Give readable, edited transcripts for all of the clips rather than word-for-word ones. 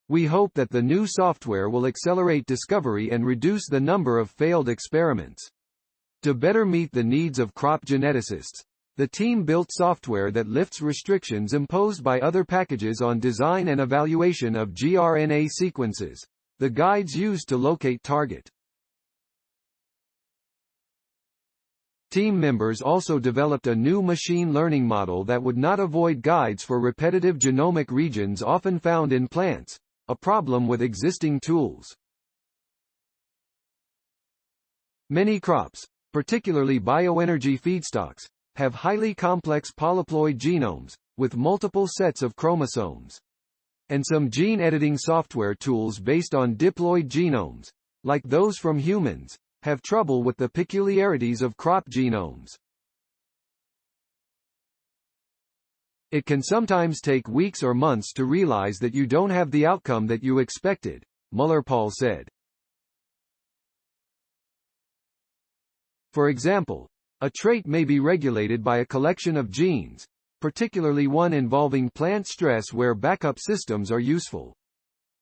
We hope that the new software will accelerate discovery and reduce the number of failed experiments. To better meet the needs of crop geneticists, the team built software that lifts restrictions imposed by other packages on design and evaluation of gRNA sequences, the guides used to locate target. Team members also developed a new machine learning model that would not avoid guides for repetitive genomic regions often found in plants, a problem with existing tools. Many crops, particularly bioenergy feedstocks, have highly complex polyploid genomes, with multiple sets of chromosomes. And some gene editing software tools based on diploid genomes, like those from humans, have trouble with the peculiarities of crop genomes. It can sometimes take weeks or months to realize that you don't have the outcome that you expected, Muller-Paul said. For example, a trait may be regulated by a collection of genes, particularly one involving plant stress where backup systems are useful.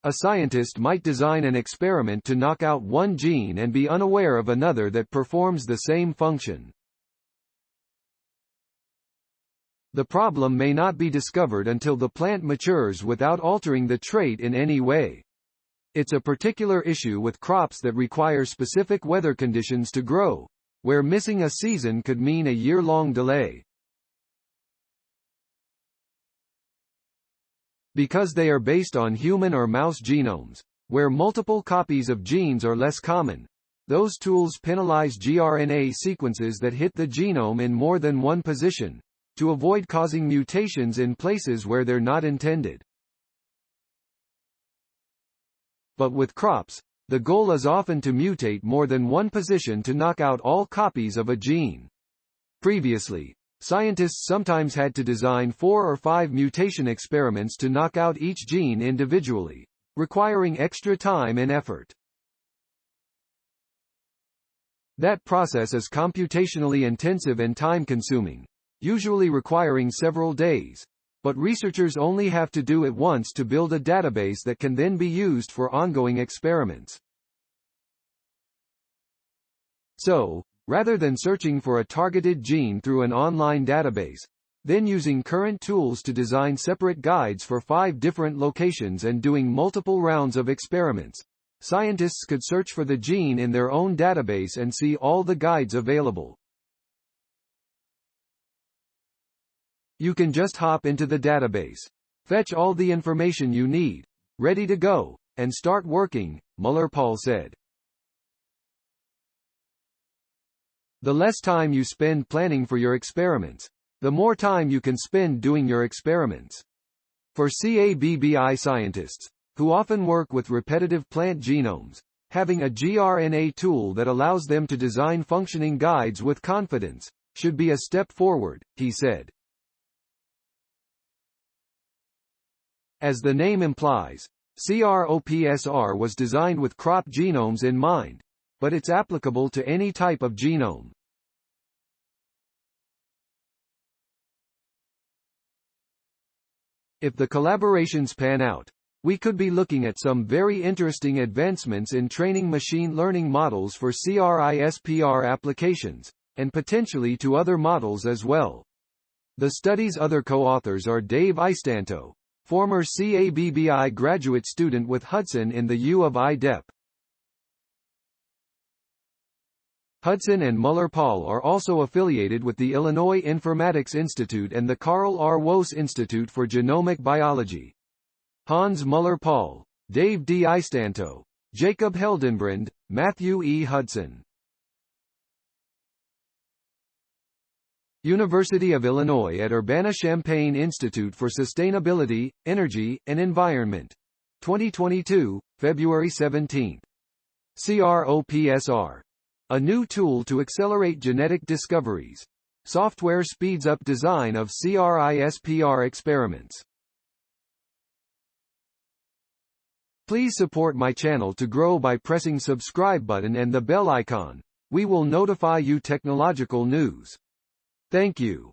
A scientist might design an experiment to knock out one gene and be unaware of another that performs the same function. The problem may not be discovered until the plant matures without altering the trait in any way. It's a particular issue with crops that require specific weather conditions to grow, where missing a season could mean a year-long delay. Because they are based on human or mouse genomes, where multiple copies of genes are less common, those tools penalize gRNA sequences that hit the genome in more than one position, to avoid causing mutations in places where they're not intended. But with crops, the goal is often to mutate more than one position to knock out all copies of a gene. Previously, scientists sometimes had to design 4 or 5 mutation experiments to knock out each gene individually, requiring extra time and effort. That process is computationally intensive and time-consuming, usually requiring several days, but researchers only have to do it once to build a database that can then be used for ongoing experiments. So, rather than searching for a targeted gene through an online database, then using current tools to design separate guides for 5 different locations and doing multiple rounds of experiments, scientists could search for the gene in their own database and see all the guides available. You can just hop into the database, fetch all the information you need, ready to go, and start working, Muller-Paul said. The less time you spend planning for your experiments, the more time you can spend doing your experiments. For CABBI scientists, who often work with repetitive plant genomes, having a gRNA tool that allows them to design functioning guides with confidence should be a step forward, he said. As the name implies, CROPSR was designed with crop genomes in mind, but it's applicable to any type of genome. If the collaborations pan out, we could be looking at some very interesting advancements in training machine learning models for CRISPR applications, and potentially to other models as well. The study's other co-authors are Dave Istanto, former CABBI graduate student with Hudson in the U of I DEP. Hudson and Muller-Paul are also affiliated with the Illinois Informatics Institute and the Carl R. Woese Institute for Genomic Biology. Hans Muller-Paul, Dave D. Istanto, Jacob Heldenbrand, Matthew E. Hudson. University of Illinois at Urbana-Champaign Institute for Sustainability, Energy, and Environment. 2022, February 17. CROPSR. A new tool to accelerate genetic discoveries. Software speeds up design of CRISPR experiments. Please support my channel to grow by pressing subscribe button and the bell icon. We will notify you technological news. Thank you.